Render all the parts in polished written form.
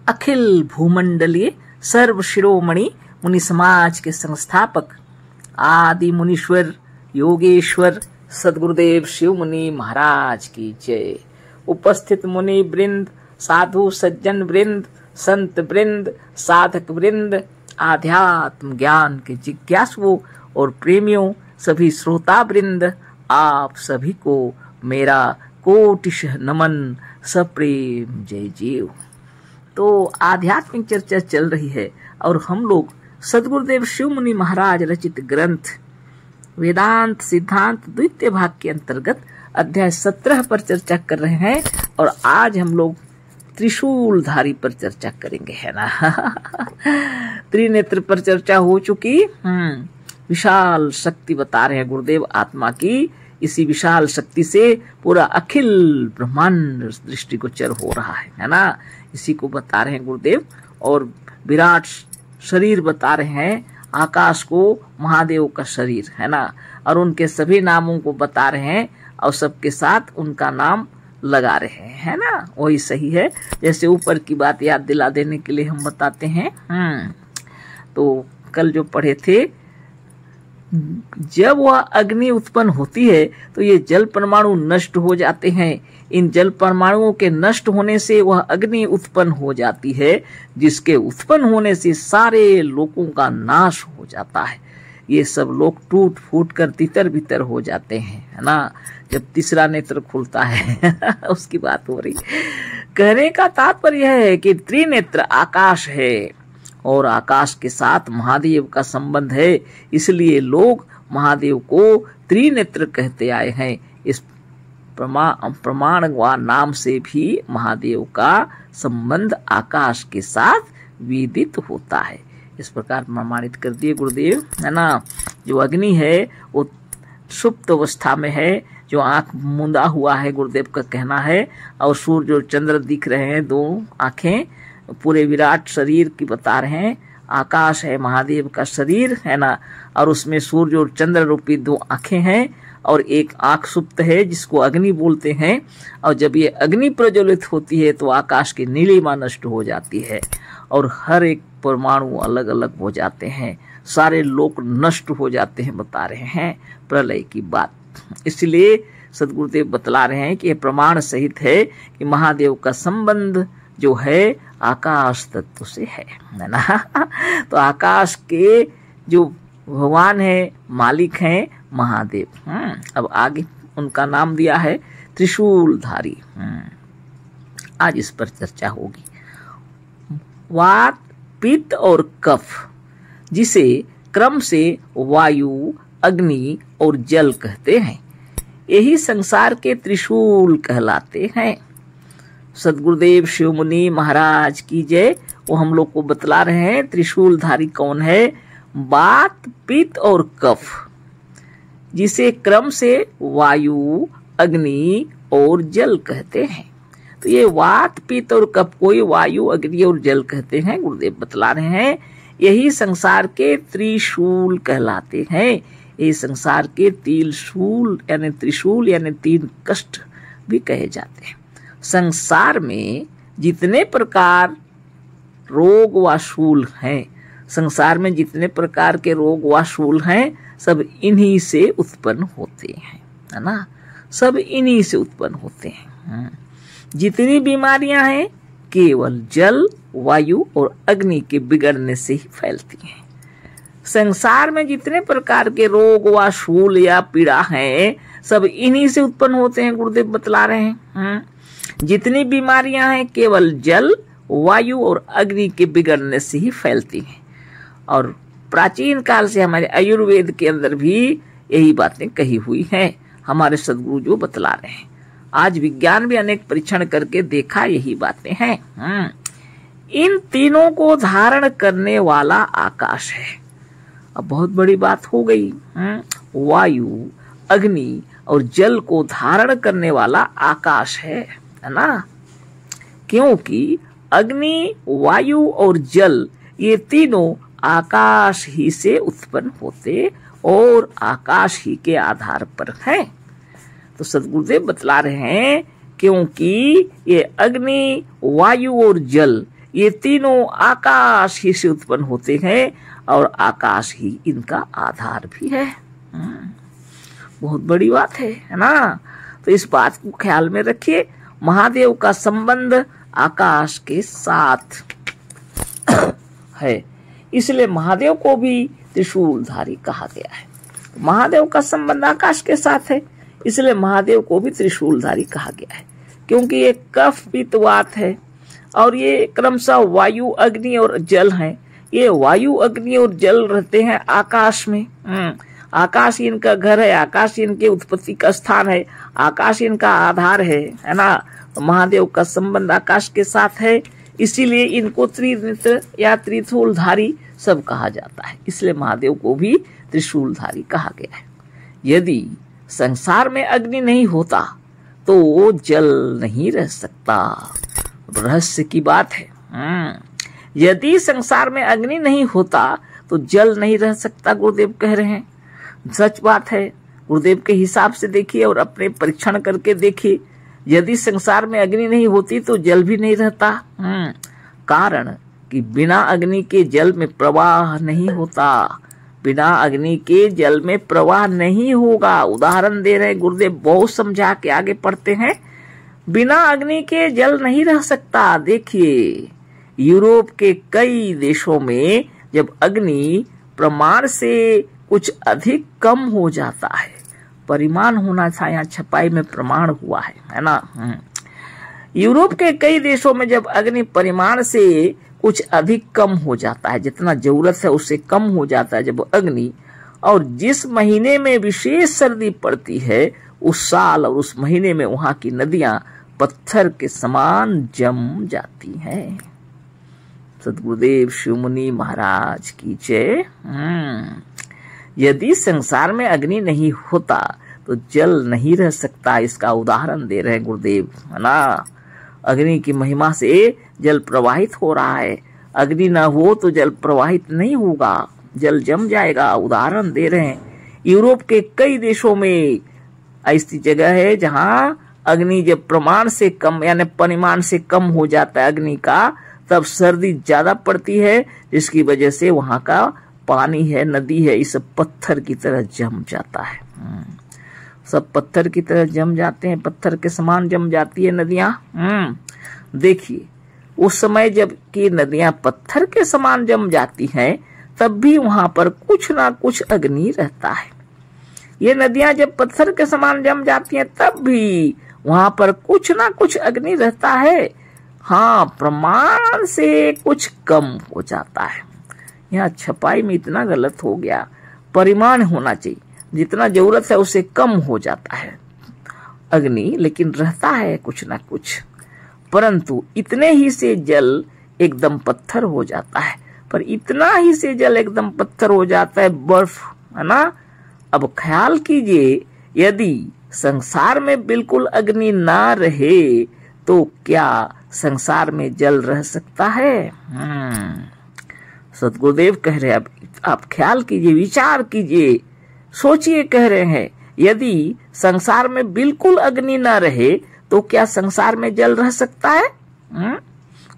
अखिल भूमंडलीय सर्व शिरोमणि मुनि समाज के संस्थापक आदि मुनीश्वर योगेश्वर सदगुरुदेव शिव मुनि महाराज की जय। उपस्थित मुनि वृंद, साधु सज्जन वृंद, संत वृंद, साधक वृंद, आध्यात्म ज्ञान के जिज्ञासुओं और प्रेमियों, सभी श्रोता वृंद, आप सभी को मेरा कोटिशः नमन, सप्रेम जय जीव। तो आध्यात्मिक चर्चा चल रही है और हम लोग सदगुरुदेव शिव मुनि महाराज रचित ग्रंथ वेदांत सिद्धांत द्वितीय भाग के अंतर्गत अध्याय 17 पर चर्चा कर रहे हैं और आज हम लोग त्रिशूलधारी पर चर्चा करेंगे, है ना। त्रिनेत्र पर चर्चा हो चुकी। विशाल शक्ति बता रहे हैं गुरुदेव आत्मा की। इसी विशाल शक्ति से पूरा अखिल ब्रह्मांड दृष्टिगोचर हो रहा है ना। इसी को बता रहे हैं गुरुदेव। और विराट शरीर बता रहे हैं, आकाश को महादेव का शरीर, है ना। और उनके सभी नामों को बता रहे हैं और सबके साथ उनका नाम लगा रहे हैं, है ना। वही सही है, जैसे ऊपर की बात याद दिला देने के लिए हम बताते हैं। तो कल जो पढ़े थे, जब वह अग्नि उत्पन्न होती है तो ये जल परमाणु नष्ट हो जाते हैं। इन जल परमाणुओं के नष्ट होने से वह अग्नि उत्पन्न हो जाती है, जिसके उत्पन्न होने से सारे लोकों का नाश हो जाता है। ये सब लोग टूट फूट कर तितर बितर हो जाते हैं, है ना। जब तीसरा नेत्र खुलता है उसकी बात हो रही। कहने का तात्पर्य यह है कि त्रिनेत्र आकाश है और आकाश के साथ महादेव का संबंध है, इसलिए लोग महादेव को त्रिनेत्र कहते आए हैं। इस प्रमाण व नाम से भी महादेव का संबंध आकाश के साथ विदित होता है। इस प्रकार प्रमाणित कर दिए गुरुदेव, है ना। जो अग्नि है वो सुप्त अवस्था में है, जो आंख मूंदा हुआ है गुरुदेव का कहना है। और सूर्य और चंद्र दिख रहे हैं, दो आंखें पूरे विराट शरीर की बता रहे हैं। आकाश है महादेव का शरीर, है ना। और उसमें सूर्य और चंद्र रूपी दो आंखें हैं और एक आंख सुप्त है जिसको अग्नि बोलते हैं। और जब ये अग्नि प्रज्वलित होती है तो आकाश की नीलिमा नष्ट हो जाती है और हर एक परमाणु अलग अलग हो जाते हैं, सारे लोक नष्ट हो जाते हैं, बता रहे हैं प्रलय की बात। इसलिए सदगुरुदेव बतला रहे हैं कि यह प्रमाण सहित है कि महादेव का संबंध जो है आकाश तत्व से है ना। तो आकाश के जो भगवान है, मालिक हैं महादेव। अब आगे उनका नाम दिया है त्रिशूलधारी। आज इस पर चर्चा होगी। वात, पित्त और कफ, जिसे क्रम से वायु, अग्नि और जल कहते हैं, यही संसार के त्रिशूल कहलाते हैं। सदगुरुदेव शिव मुनि महाराज की जय। वो हम लोग को बतला रहे हैं त्रिशूलधारी कौन है। वात, पित्त और कफ, जिसे क्रम से वायु, अग्नि और जल कहते हैं। तो ये वात, पित्त और कफ को ही वायु, अग्नि और जल कहते हैं। गुरुदेव बतला रहे हैं यही संसार के त्रिशूल कहलाते हैं। ये संसार के त्रिशूल यानी त्रिशूल यानी तीन कष्ट भी कहे जाते हैं। संसार में जितने प्रकार रोग व शूल हैं, संसार में जितने प्रकार के रोग व शूल हैं, सब इन्हीं से उत्पन्न होते हैं, है ना। सब इन्हीं से उत्पन्न होते हैं। जितनी बीमारियां हैं केवल जल, वायु और अग्नि के बिगड़ने से ही फैलती हैं। संसार में जितने प्रकार के रोग व शूल या पीड़ा हैं, सब इन्हीं से उत्पन्न होते हैं। गुरुदेव बतला रहे हैं जितनी बीमारियां हैं केवल जल, वायु और अग्नि के बिगड़ने से ही फैलती हैं। और प्राचीन काल से हमारे आयुर्वेद के अंदर भी यही बातें कही हुई हैं, हमारे सदगुरु जो बतला रहे हैं। आज विज्ञान भी अनेक परीक्षण करके देखा यही बातें हैं। इन तीनों को धारण करने वाला आकाश है। अब बहुत बड़ी बात हो गई। वायु, अग्नि और जल को धारण करने वाला आकाश है ना। क्योंकि अग्नि, वायु और जल ये तीनों आकाश ही से उत्पन्न होते और आकाश ही के आधार पर हैं। तो सदगुरुदेव बतला रहे हैं क्योंकि ये अग्नि, वायु और जल ये तीनों आकाश ही से उत्पन्न होते हैं और आकाश ही इनका आधार भी है। बहुत बड़ी बात है ना। तो इस बात को ख्याल में रखिए, महादेव का संबंध आकाश के साथ है, इसलिए महादेव को भी त्रिशूलधारी कहा गया है। महादेव का संबंध आकाश के साथ है, इसलिए महादेव को भी त्रिशूलधारी कहा गया है, क्योंकि ये कफ पित्त वात है और ये क्रमशः वायु अग्नि और जल है। ये वायु अग्नि और जल रहते हैं आकाश में। आकाश इनका घर है, आकाश इनके उत्पत्ति का स्थान है, आकाश इनका आधार है ना। तो महादेव का संबंध आकाश के साथ है, इसीलिए इनको त्रिनेत्र या त्रिशूलधारी सब कहा जाता है, इसलिए महादेव को भी त्रिशूलधारी कहा गया है। यदि संसार में अग्नि नहीं होता तो वो जल नहीं रह सकता। रहस्य की बात है। यदि संसार में अग्नि नहीं होता तो जल नहीं रह सकता, गुरुदेव कह रहे हैं। सच बात है, गुरुदेव के हिसाब से देखिए और अपने परीक्षण करके देखिए। यदि संसार में अग्नि नहीं होती तो जल भी नहीं रहता। कारण कि बिना अग्नि के जल में प्रवाह नहीं होता, बिना अग्नि के जल में प्रवाह नहीं होगा। उदाहरण दे रहे गुरुदेव, बहुत समझा के आगे पढ़ते हैं। बिना अग्नि के जल नहीं रह सकता। देखिए, यूरोप के कई देशों में जब अग्नि प्रमाण से कुछ अधिक कम हो जाता है, परिमाण होना था, यहाँ छपाई में प्रमाण हुआ है ना। यूरोप के कई देशों में जब अग्नि परिमाण से कुछ अधिक कम हो जाता है, जितना जरूरत है उससे कम हो जाता है जब अग्नि, और जिस महीने में विशेष सर्दी पड़ती है उस साल और उस महीने में वहां की नदियां पत्थर के समान जम जाती हैं। सद्गुरुदेव शिवमुनि महाराज की जय। यदि संसार में अग्नि नहीं होता तो जल नहीं रह सकता। इसका उदाहरण दे रहे गुरुदेव, है ना। अग्नि की महिमा से जल प्रवाहित हो रहा है, अग्नि ना हो तो जल प्रवाहित नहीं होगा, जल जम जाएगा। उदाहरण दे रहे हैं, यूरोप के कई देशों में ऐसी जगह है जहां अग्नि जब प्रमाण से कम यानी परिमाण से कम हो जाता है अग्नि का, तब सर्दी ज्यादा पड़ती है, जिसकी वजह से वहां का पानी है, नदी है, इस पत्थर की तरह जम जाता है। सब पत्थर की तरह जम जाते हैं, पत्थर के समान जम जाती है नदियां। देखिए, उस समय जब की नदियां पत्थर के समान जम जाती हैं, तब भी वहां पर कुछ ना कुछ अग्नि रहता है। ये नदियां जब पत्थर के समान जम जाती हैं, तब भी वहां पर कुछ ना कुछ अग्नि रहता है। हाँ, प्रमाण से कुछ कम हो जाता है। यहाँ छपाई में इतना गलत हो गया, परिमाण होना चाहिए, जितना जरूरत है उससे कम हो जाता है अग्नि, लेकिन रहता है कुछ ना कुछ। परंतु इतने ही से जल एकदम पत्थर हो जाता है, पर इतना ही से जल एकदम पत्थर हो जाता है, बर्फ, है ना। अब ख्याल कीजिए, यदि संसार में बिल्कुल अग्नि ना रहे तो क्या संसार में जल रह सकता है? सद्गुरुदेव कह रहे हैं, अब आप ख्याल कीजिए, विचार कीजिए, सोचिए, कह रहे हैं यदि संसार में बिल्कुल अग्नि ना रहे तो क्या संसार में जल रह सकता है?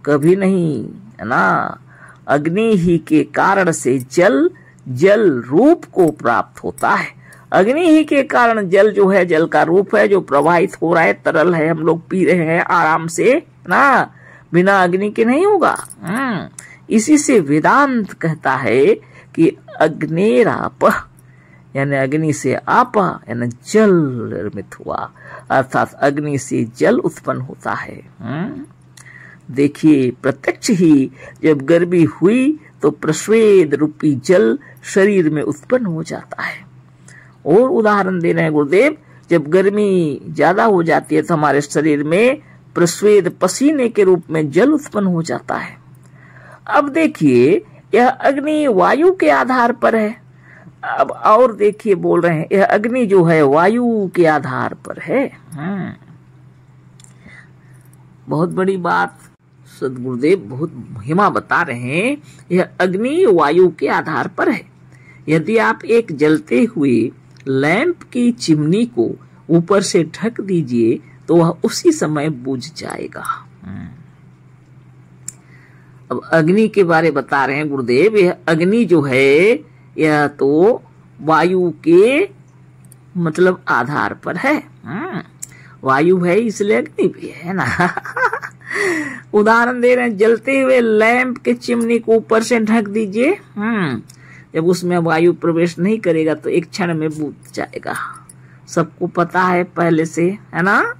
कभी नहीं, है ना। अग्नि ही के कारण से जल जल रूप को प्राप्त होता है। अग्नि ही के कारण जल जो है, जल का रूप है, जो प्रवाहित हो रहा है, तरल है, हम लोग पी रहे हैं आराम से ना, बिना अग्नि के नहीं होगा। इसी से वेदांत कहता है कि अग्नेराप यानी अग्नि से आपा यानी जल निर्मित हुआ, अर्थात अग्नि से जल उत्पन्न होता है। देखिए, प्रत्यक्ष ही जब गर्मी हुई तो प्रस्वेद रूपी जल शरीर में उत्पन्न हो जाता है। और उदाहरण दे रहे हैं गुरुदेव, जब गर्मी ज्यादा हो जाती है तो हमारे शरीर में प्रस्वेद पसीने के रूप में जल उत्पन्न हो जाता है। अब देखिए, यह अग्नि वायु के आधार पर है। अब और देखिए, बोल रहे हैं यह अग्नि जो है वायु के आधार पर है। बहुत बड़ी बात सद्गुरुदेव बहुत महिमा बता रहे हैं। यह अग्नि वायु के आधार पर है। यदि आप एक जलते हुए लैंप की चिमनी को ऊपर से ढक दीजिए तो वह उसी समय बुझ जाएगा। अब अग्नि के बारे बता रहे हैं गुरुदेव। यह अग्नि जो है यह तो वायु के मतलब आधार पर है। वायु है इसलिए अग्नि भी है ना। उदाहरण दे रहे हैं, जलते हुए लैंप के चिमनी को ऊपर से ढक दीजिए। जब उसमें वायु प्रवेश नहीं करेगा तो एक क्षण में बुझ जाएगा। सबको पता है पहले से, है ना।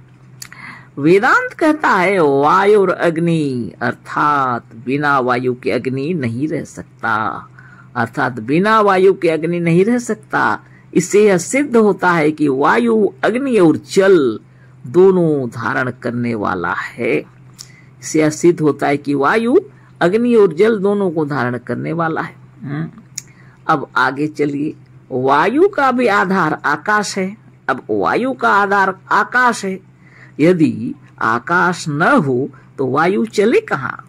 वेदांत कहता है वायु और अग्नि, अर्थात बिना वायु के अग्नि नहीं रह सकता। अर्थात बिना वायु के अग्नि नहीं रह सकता। इससे यह सिद्ध होता है कि वायु अग्नि और जल दोनों धारण करने वाला है। इससे यह सिद्ध होता है कि वायु अग्नि और जल दोनों को धारण करने वाला है। अब आगे चलिए, वायु का भी आधार आकाश है। अब वायु का आधार आकाश है। यदि आकाश न हो तो वायु चले कहाँ।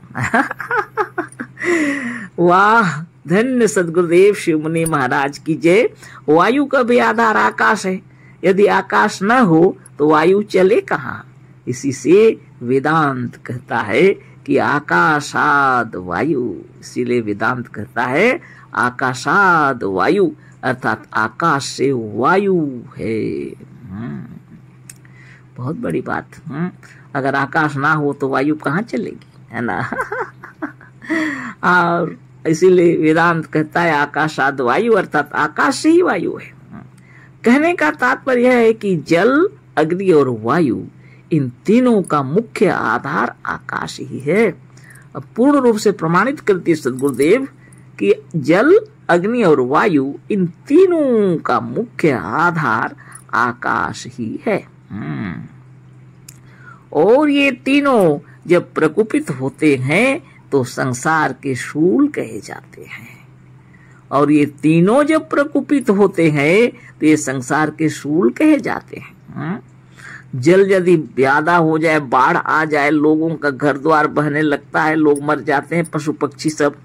वाह, धन्य सद्गुरुदेव शिव मुनि महाराज की जय। वायु का भी आधार आकाश है। यदि आकाश न हो तो वायु चले कहाँ। इसी से वेदांत कहता है कि आकाशाद वायु। इसीलिए वेदांत कहता है आकाशाद वायु, अर्थात आकाश से वायु है। बहुत बड़ी बात। अगर आकाश ना हो तो वायु कहाँ चलेगी, है ना। और इसीलिए वेदांत कहता है आकाशाद वायु, अर्थात आकाश से ही वायु है। कहने का तात्पर्य यह है कि जल, अग्नि और वायु, इन तीनों का मुख्य आधार आकाश ही है। अब पूर्ण रूप से प्रमाणित करती है सद्गुरुदेव कि जल, अग्नि और वायु, इन तीनों का मुख्य आधार आकाश ही है। और ये तीनों जब प्रकुपित होते हैं तो संसार के शूल कहे जाते हैं। और ये तीनों जब प्रकुपित होते हैं तो ये संसार के शूल कहे जाते हैं। जल यदि ज्यादा हो जाए, बाढ़ आ जाए, लोगों का घर द्वार बहने लगता है, लोग मर जाते हैं, पशु पक्षी सब।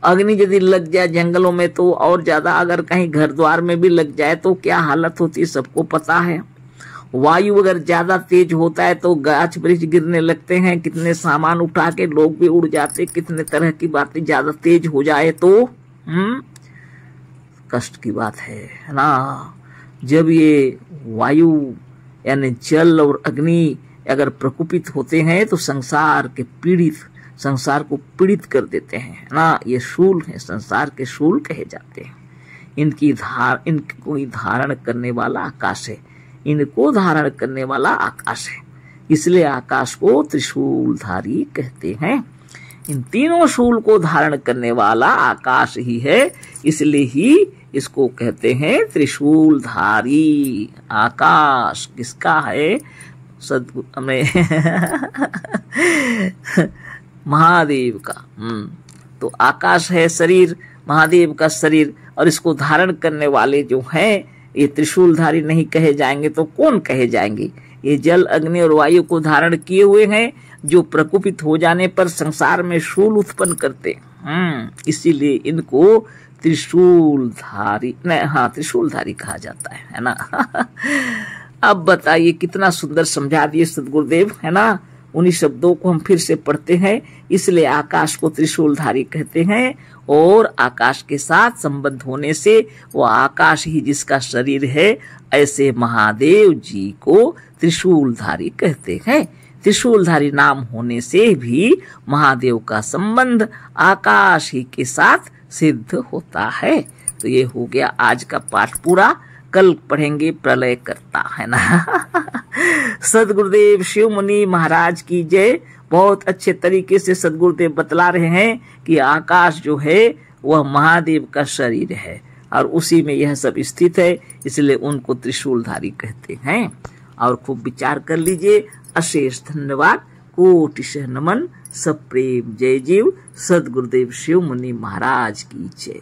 अग्नि यदि लग जाए जंगलों में तो और ज्यादा, अगर कहीं घर द्वार में भी लग जाए तो क्या हालत होती है सबको पता है। वायु अगर ज्यादा तेज होता है तो गाछ वृक्ष गिरने लगते हैं, कितने सामान उठा के लोग भी उड़ जाते, कितने तरह की बातें। ज्यादा तेज हो जाए तो कष्ट की बात है ना। जब ये वायु यानी जल और अग्नि अगर प्रकुपित होते हैं तो संसार को पीड़ित कर देते हैं ना। ये शूल है, संसार के शूल कहे जाते हैं। इनको धारण करने वाला आकाश है। इनको धारण करने वाला आकाश है। इसलिए आकाश को त्रिशूलधारी कहते हैं। इन तीनों शूल को धारण करने वाला आकाश ही है। इसलिए ही इसको कहते हैं त्रिशूलधारी। आकाश किसका है? महादेव का। तो आकाश है शरीर, महादेव का शरीर, और इसको धारण करने वाले जो हैं ये त्रिशूलधारी नहीं कहे जाएंगे तो कौन कहे जाएंगे? ये जल, अग्नि और वायु को धारण किए हुए हैं जो प्रकुपित हो जाने पर संसार में शूल उत्पन्न करते। इसीलिए इनको त्रिशूलधारी त्रिशूलधारी कहा जाता है ना। अब बताइए कितना सुंदर समझा दिए सद्गुरुदेव, है ना। उन्हीं शब्दों को हम फिर से पढ़ते हैं। इसलिए आकाश को त्रिशूलधारी कहते हैं, और आकाश के साथ संबंध होने से वो आकाश ही जिसका शरीर है, ऐसे महादेव जी को त्रिशूलधारी कहते हैं। त्रिशूलधारी नाम होने से भी महादेव का संबंध आकाश ही के साथ सिद्ध होता है। तो ये हो गया आज का पाठ पूरा। कल पढ़ेंगे प्रलय करता, है ना। सद्गुरुदेव शिव मुनि महाराज की जय। बहुत अच्छे तरीके से सद्गुरुदेव बतला रहे हैं कि आकाश जो है वह महादेव का शरीर है और उसी में यह सब स्थित है, इसलिए उनको त्रिशूलधारी कहते हैं। और खूब विचार कर लीजिए। अशेष धन्यवाद, कोटिशः नमन, सब प्रेम, जय जीव। सद्गुरुदेव शिव मुनि महाराज की जय।